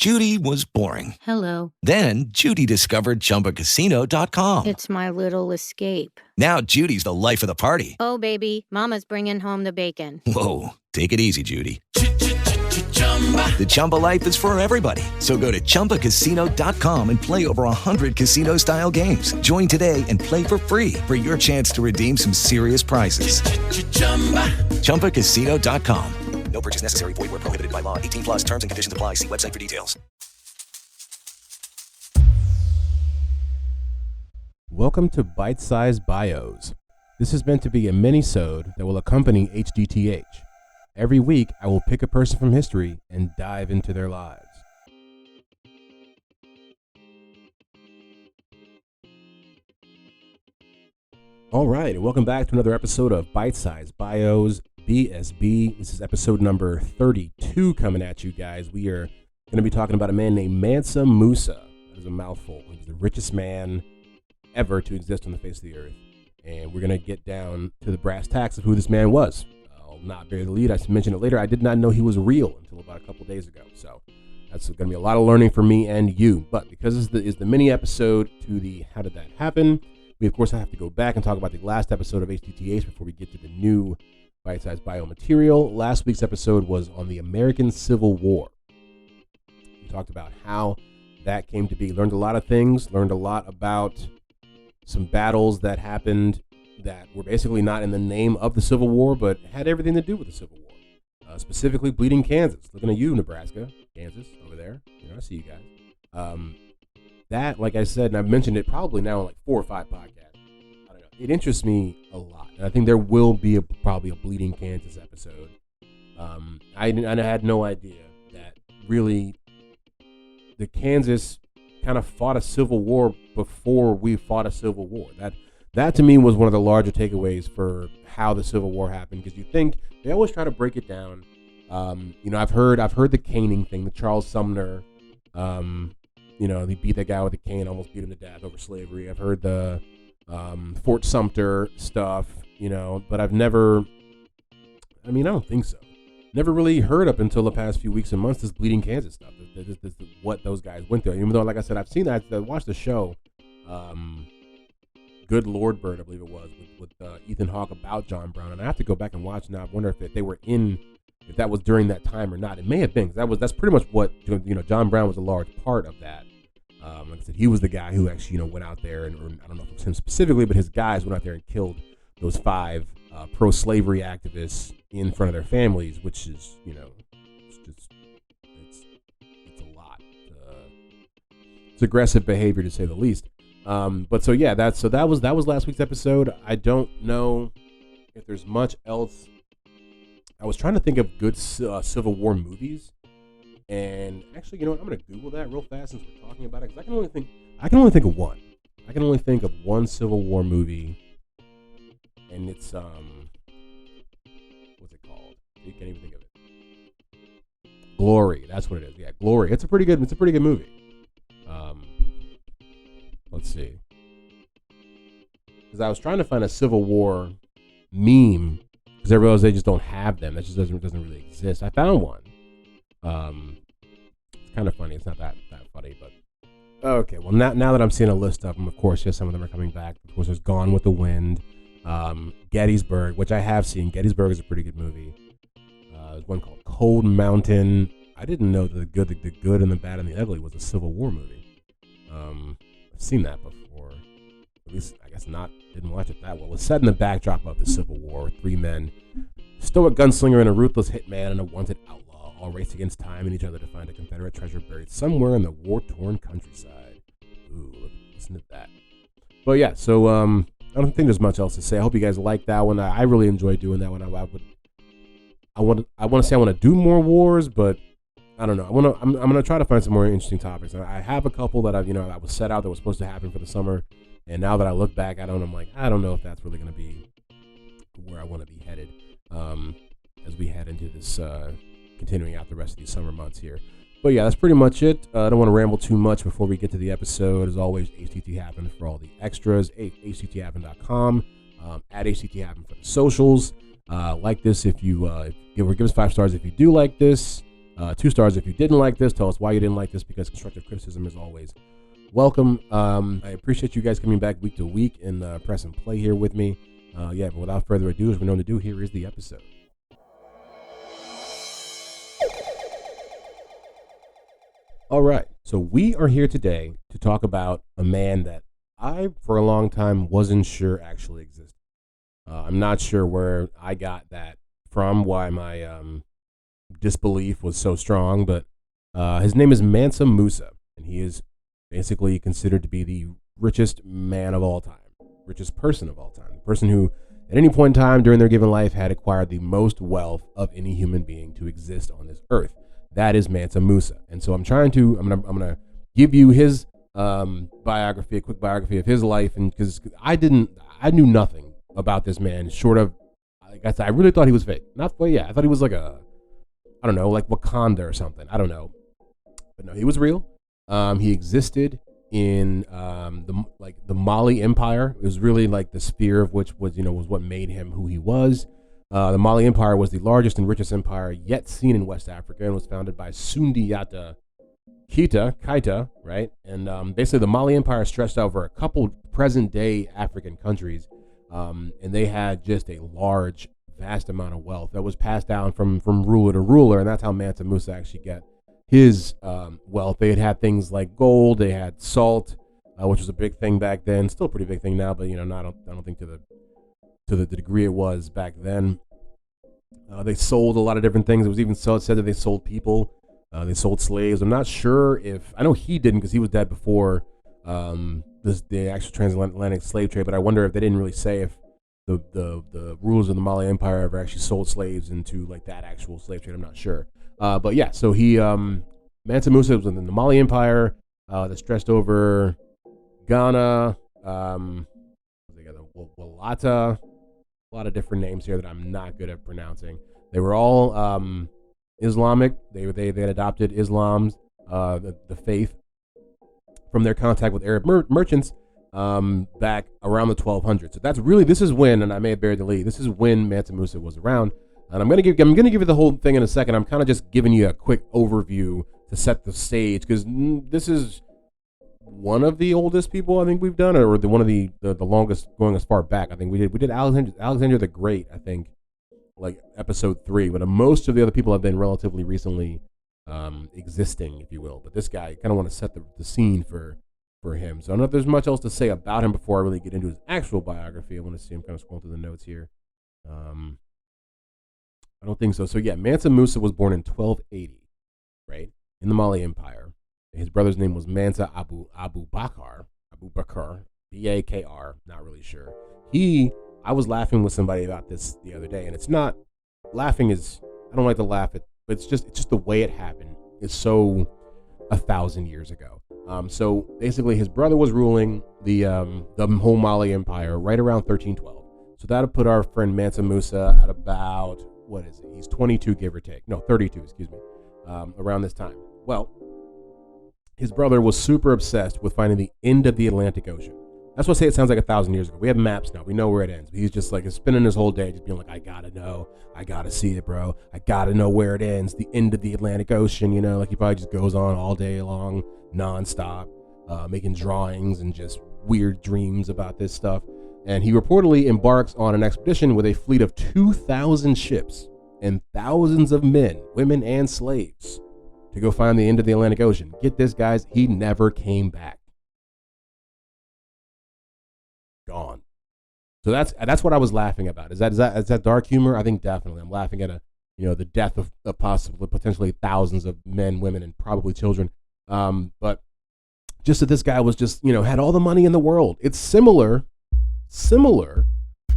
Judy was boring. Hello. Then Judy discovered ChumbaCasino.com. It's my little escape. Now Judy's the life of the party. Oh, baby, mama's bringing home the bacon. Whoa, take it easy, Judy. The Chumba life is for everybody. So go to ChumbaCasino.com and play over 100 casino-style games. Join today and play for free for your chance to redeem some serious prizes. ChumbaCasino.com. No purchase necessary. Void where prohibited by law. 18 plus terms and conditions apply. See website for details. Welcome to Bite Size Bios. This is meant to be a mini-sode that will accompany HDTH. Every week, I will pick a person from history and dive into their lives. All right, and welcome back to another episode of Bite Size Bios, BSB. This is episode number 32 coming at you guys. We are going to be talking about a man named Mansa Musa. That is a mouthful. He was the richest man ever to exist on the face of the earth. And we're going to get down to the brass tacks of who this man was. I'll not bury the lead. I mentioned it later. I did not know he was real until about a couple days ago. So that's going to be a lot of learning for me and you. But because this is the mini episode to the How Did That Happen, we of course have to go back and talk about the last episode of HDTH before we get to the new bite-sized bio material. Last week's episode was on the American Civil War. We talked about how that came to be. Learned a lot of things. Learned a lot about some battles that happened that were basically not in the name of the Civil War, but had everything to do with the Civil War. Specifically, Bleeding Kansas. Looking at you, Nebraska, Kansas, over there. You know, I see you guys. That, like I said, and I've mentioned it probably now in like 4 or 5 podcasts. I don't know. It interests me a lot. And I think there will be probably a Bleeding Kansas episode. I had no idea that really the Kansas kind of fought a civil war before we fought a civil war. That to me was one of the larger takeaways for how the Civil War happened, because you think they always try to break it down. I've heard the caning thing, the Charles Sumner. They beat that guy with a cane, almost beat him to death over slavery. I've heard the Fort Sumter stuff, but I've never. I don't think so. Never really heard up until the past few weeks and months this Bleeding Kansas stuff. This what those guys went through. Even though, like I said, I've seen that. I watched the show. Good Lord Bird, I believe it was, with Ethan Hawke about John Brown, and I have to go back and watch now. I wonder if they were if that was during that time or not. It may have been, because that's pretty much what John Brown was a large part of that. Like I said, he was the guy who actually went out there, and or I don't know if it was him specifically, but his guys went out there and killed those 5 pro-slavery activists in front of their families, which is it's a lot. It's aggressive behavior, to say the least. But that was last week's episode. I don't know if there's much else. I was trying to think of good Civil War movies, and actually, I'm going to Google that real fast since we're talking about it, because I can only think of one. I can only think of one Civil War movie, and it's what's it called? You can't even think of it. Glory. That's what it is. Yeah, Glory. It's a pretty good movie. Let's see. Because I was trying to find a Civil War meme, because I realized they just don't have them. That just doesn't really exist. I found one. It's kind of funny. It's not that funny, but okay. Well, now that I'm seeing a list of them, of course, yes, some of them are coming back. Of course, there's Gone with the Wind, Gettysburg, which I have seen. Gettysburg is a pretty good movie. There's one called Cold Mountain. I didn't know that the good and the bad and the ugly was a Civil War movie. I've seen that before. At least, I guess not. Didn't watch it that well. It's set in the backdrop of the Civil War. 3 men, stoic gunslinger and a ruthless hitman and a wanted outlaw, all race against time and each other to find a Confederate treasure buried somewhere in the war-torn countryside. Ooh, listen to that. But yeah, so I don't think there's much else to say. I hope you guys like that one. I really enjoy doing that one. I want to say I want to do more wars, but I don't know. I'm gonna try to find some more interesting topics. I have a couple that I was set out that was supposed to happen for the summer, and now that I look back at them, I'm like, I don't know if that's really gonna be where I want to be headed as we head into this continuing out the rest of these summer months here. But yeah, that's pretty much it. I don't want to ramble too much before we get to the episode. As always, HTT Happen for all the extras. HTTHappen.com. At HTT Happen for the socials. Like this if you give us 5 stars if you do like this. 2 stars if you didn't like this. Tell us why you didn't like this, because constructive criticism is always welcome. I appreciate you guys coming back week to week and press and play here with me. But without further ado, as we're known to do, here is the episode. All right, so we are here today to talk about a man that I, for a long time, wasn't sure actually existed. I'm not sure where I got that from, why my disbelief was so strong, but his name is Mansa Musa, and he is basically considered to be the richest man of all time, richest person of all time, the person who at any point in time during their given life had acquired the most wealth of any human being to exist on this earth. That is Mansa Musa. And so I'm gonna give you his biography, a quick biography of his life, and because I knew nothing about this man, short of, like I said, I really thought he was fake. I thought he was like like Wakanda or something. I don't know. But no, he was real. He existed in the Mali Empire. It was really like the sphere of which was what made him who he was. The Mali Empire was the largest and richest empire yet seen in West Africa, and was founded by Sundiata Keita, right? And basically the Mali Empire stretched over a couple present-day African countries, and they had just a large, vast amount of wealth that was passed down from ruler to ruler, and that's how Mansa Musa actually got his wealth. They had things like gold, they had salt, which was a big thing back then, still a pretty big thing now, but I don't think to the degree it was back then. They sold a lot of different things. It was even said that they sold people. They sold slaves. I'm not sure I know he didn't, because he was dead before the actual transatlantic slave trade, but I wonder if they didn't really say if the rulers of the Mali Empire ever actually sold slaves into like that actual slave trade. I'm not sure. But yeah, so he Mansa Musa was in the Mali Empire that stretched over Ghana, Walata, a lot of different names here that I'm not good at pronouncing. They were all Islamic. They had adopted Islam's the faith from their contact with Arab merchants back around the 1200s. So this is when, and I may have buried the lead, this is when Mansa Musa was around. And I'm gonna give you the whole thing in a second. I'm kind of just giving you a quick overview to set the stage, because this is one of the oldest people I think we've done, or one of the longest going as far back. I think we did Alexander the Great, I think, like episode 3, but most of the other people have been relatively recently existing, if you will. But this guy, I kind of want to set the scene for him. So I don't know if there's much else to say about him before I really get into his actual biography. I want to see him kind of scrolling through the notes here. I don't think so. So yeah, Mansa Musa was born in 1280, right, in the Mali Empire. His brother's name was Mansa Abu Bakr, Bakr, not really sure. I was laughing with somebody about this the other day, and it's not, laughing is, I don't like to laugh at, but it's just the way it happened. It's so 1,000 years ago. So basically his brother was ruling the whole Mali Empire right around 1312. So that'll put our friend Mansa Musa at about, what is it? He's 22, give or take. No, 32, excuse me, around this time. Well, his brother was super obsessed with finding the end of the Atlantic Ocean. That's what I say it sounds like 1,000 years ago. We have maps now. We know where it ends. But he's just like spending his whole day just being like, I gotta know. I gotta see it, bro. I gotta know where it ends. The end of the Atlantic Ocean, like he probably just goes on all day long, nonstop, making drawings and just weird dreams about this stuff. And he reportedly embarks on an expedition with a fleet of 2,000 ships and thousands of men, women, and slaves to go find the end of the Atlantic Ocean. Get this, guys, he never came back. Gone. So that's what I was laughing about. Is that dark humor? I think definitely. I'm laughing at the death of potentially thousands of men, women, and probably children. But just that this guy was just had all the money in the world. It's similar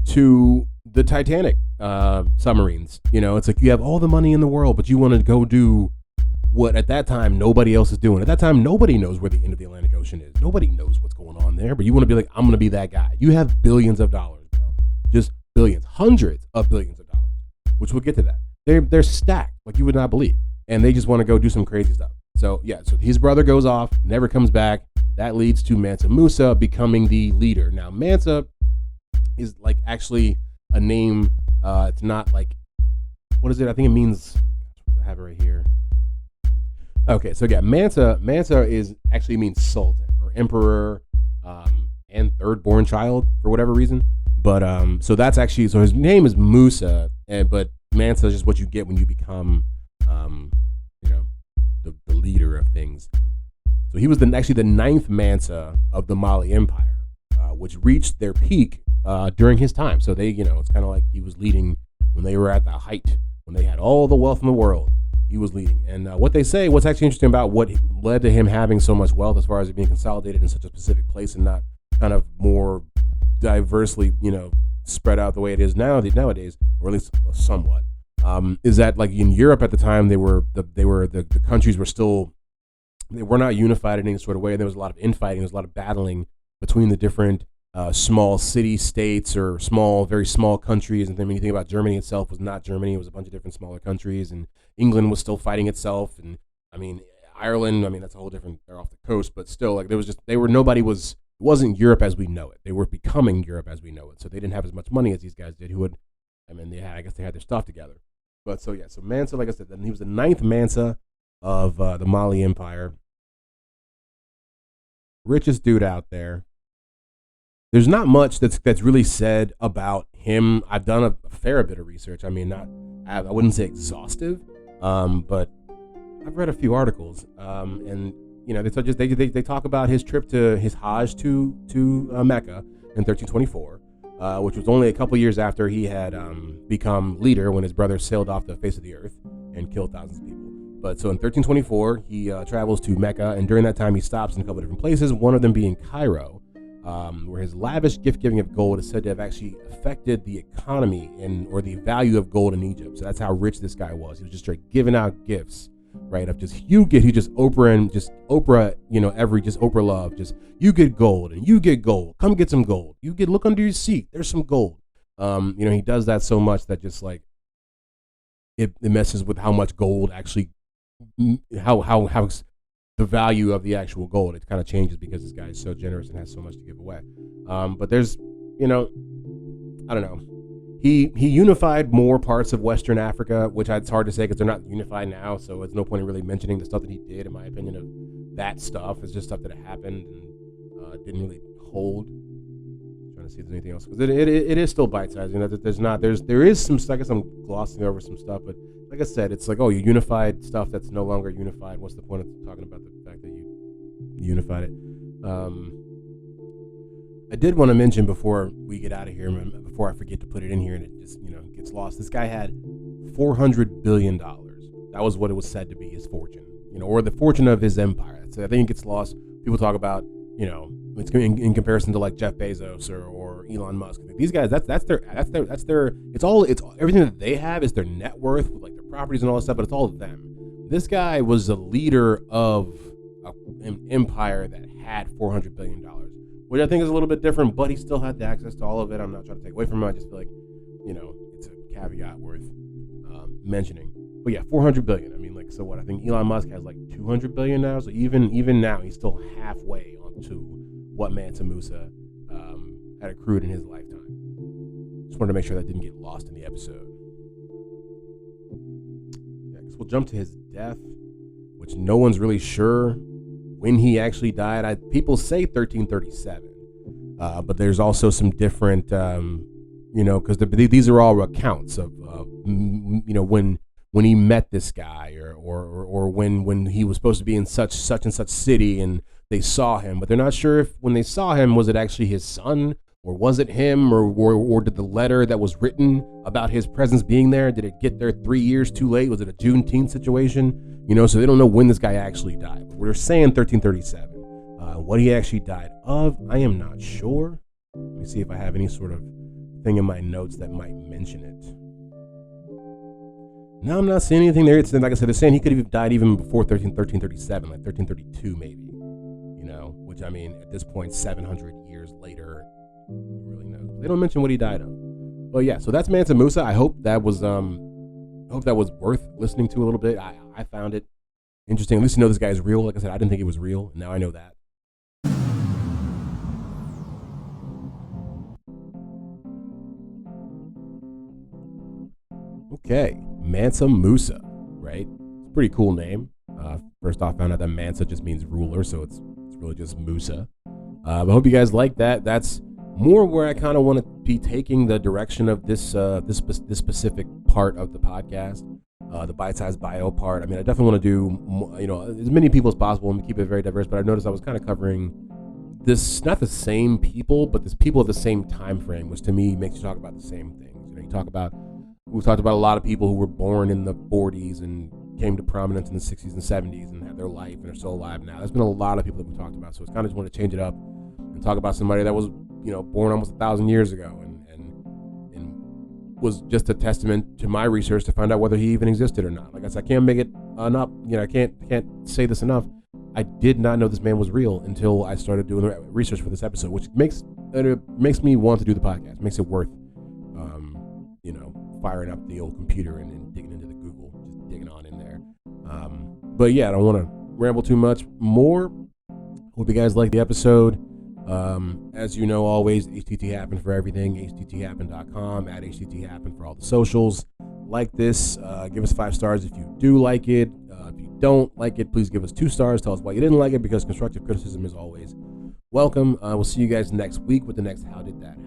to the Titanic submarines. It's like you have all the money in the world, but you want to go do what at that time nobody else is doing. At that time, nobody knows where the end of the Atlantic Ocean is. Nobody knows what's going on there, but you want to be like, I'm going to be that guy. You have billions of dollars, bro. Just billions, hundreds of billions of dollars, which we'll get to that. They're stacked like you would not believe, and they just want to go do some crazy stuff. So yeah, so his brother goes off, never comes back. That leads to Mansa Musa becoming the leader. Now, Mansa is like actually a name. It's not like, what is it? I think it means, I have it right here. Okay, so yeah, Mansa is actually means sultan or emperor, and third born child for whatever reason. But so that's actually so his name is Musa, but Mansa is just what you get when you become, um, you know, the leader of things. So he was actually the ninth Mansa of the Mali Empire, which reached their peak during his time. So they, it's kind of like he was leading when they were at the height, when they had all the wealth in the world. He was leading. And what's actually interesting about what led to him having so much wealth as far as it being consolidated in such a specific place and not kind of more diversely, spread out the way it is nowadays, or at least somewhat, is that like in Europe at the time, the countries were still, they were not unified in any sort of way. There was a lot of infighting. There was a lot of battling between the different small city states or very small countries. And then when you think about Germany itself, was not Germany. It was a bunch of different smaller countries. And England was still fighting itself. And I mean, Ireland, that's a whole different, they're off the coast, but still, like it wasn't Europe as we know it. They were becoming Europe as we know it. So they didn't have as much money as these guys did I guess they had their stuff together. But so Mansa, like I said, he was the ninth Mansa of the Mali Empire. Richest dude out there. There's not much that's really said about him. I've done a fair bit of research. I wouldn't say exhaustive, but I've read a few articles, and they talk about his trip to his Hajj to Mecca in 1324, which was only a couple years after he had become leader when his brother sailed off the face of the earth and killed thousands of people. But so in 1324, he travels to Mecca, and during that time, he stops in a couple of different places, one of them being Cairo, where his lavish gift-giving of gold is said to have actually affected the economy or the value of gold in Egypt. So that's how rich this guy was. He was just straight giving out gifts, right? Of just Oprah, just Oprah love, just you get gold and you get gold. Come get some gold. Look under your seat. There's some gold. He does that so much that just like it messes with how much gold actually, how the value of the actual gold. It kind of changes because this guy is so generous and has so much to give away. But there's, I don't know. He unified more parts of Western Africa, which it's hard to say because they're not unified now. So it's no point in really mentioning the stuff that he did. In my opinion, of that stuff is just stuff that happened and didn't really hold. I'm trying to see if there's anything else because it is still bite sized. There is some. I guess I'm glossing over some stuff, but like I said, it's like, oh, you unified stuff that's no longer unified. What's the point of talking about the fact that you unified it? I did want to mention before we get out of here, before I forget to put it in here and it just, gets lost. This guy had $400 billion. That was what it was said to be his fortune, or the fortune of his empire. So I think it gets lost. People talk about, it's in comparison to like Jeff Bezos or Elon Musk. These guys, that's their, it's everything that they have is their net worth, with like their properties and all that stuff, but it's all of them. This guy was the leader of an empire that had $400 billion. Which I think is a little bit different, but he still had the access to all of it. I'm not trying to take away from him. I just feel like, it's a caveat worth mentioning. But yeah, 400 billion. So what? I think Elon Musk has like 200 billion now. So even now, he's still halfway onto what Mansa Musa had accrued in his lifetime. Just wanted to make sure that didn't get lost in the episode. Yeah, because we'll jump to his death, which no one's really sure when he actually died. People say 1337, but there's also some different, because these are all accounts of, when he met this guy, or when he was supposed to be in such and such city and they saw him, but they're not sure if when they saw him was it actually his son, or was it him, or did the letter that was written about his presence being there, did it get there 3 years too late? Was it a Juneteenth situation? So they don't know when this guy actually died. But we're saying 1337. What he actually died of, I am not sure. Let me see if I have any sort of thing in my notes that might mention it. No, I'm not seeing anything there. It's like I said, they're saying he could have died even before 1337, like 1332 maybe. Which at this point, 700 years later, who really knows? They don't mention what he died of. But yeah, so that's Mansa Musa. I hope that was worth listening to a little bit. I found it interesting. At least to know this guy is real. Like I said, I didn't think he was real. Now I know that. Okay, Mansa Musa, right? It's a pretty cool name. First off, found out that Mansa just means ruler, so it's really just Musa. I hope you guys like that. That's more where I kind of want to be taking the direction of this specific part of the podcast, the bite-sized bio part. I mean, I definitely want to do as many people as possible and keep it very diverse. But I noticed I was kind of covering this, not the same people, but this people at the same time frame, which to me makes you talk about the same things. We've talked about a lot of people who were born in the 40s and came to prominence in the 60s and 70s and had their life and are still alive now. There's been a lot of people that we've talked about, so it's kind of just want to change it up and talk about somebody that was, born almost 1,000 years ago and was just a testament to my research to find out whether he even existed or not. Like I said, I can't make it enough. I can't say this enough. I did not know this man was real until I started doing the research for this episode, which makes me want to do the podcast. It makes it worth, firing up the old computer and digging into the Google, just digging on in there. But yeah, I don't want to ramble too much more. Hope you guys like the episode. As you know, always HTT Happen for everything, HTTHappen.com, at HTT Happen for all the socials. Like this, give us 5 stars if you do like it. If you don't like it, please give us 2 stars. Tell us why you didn't like it, because constructive criticism is always welcome. We'll see you guys next week with the next How Did That Happen?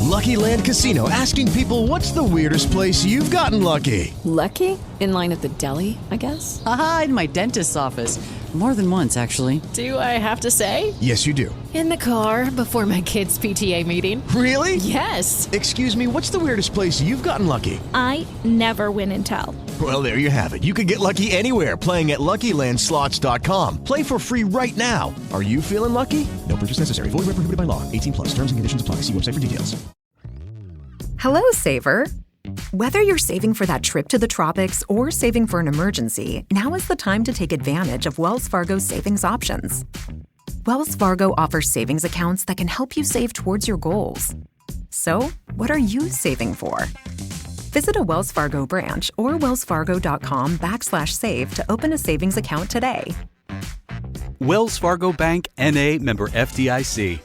Lucky Land Casino, asking people, what's the weirdest place you've gotten lucky? Lucky? In line at the deli, I guess? Aha, in my dentist's office. More than once, actually. Do I have to say? Yes, you do. In the car before my kids' PTA meeting. Really? Yes. Excuse me, what's the weirdest place you've gotten lucky? I never win and tell. Well, there you have it. You can get lucky anywhere, playing at LuckyLandSlots.com. Play for free right now. Are you feeling lucky? No purchase necessary. Void where prohibited by law. 18+. Terms and conditions apply. See website for details. Hello, Saver. Whether you're saving for that trip to the tropics or saving for an emergency, now is the time to take advantage of Wells Fargo's savings options. Wells Fargo offers savings accounts that can help you save towards your goals. So, what are you saving for? Visit a Wells Fargo branch or wellsfargo.com/save to open a savings account today. Wells Fargo Bank, N.A., member FDIC.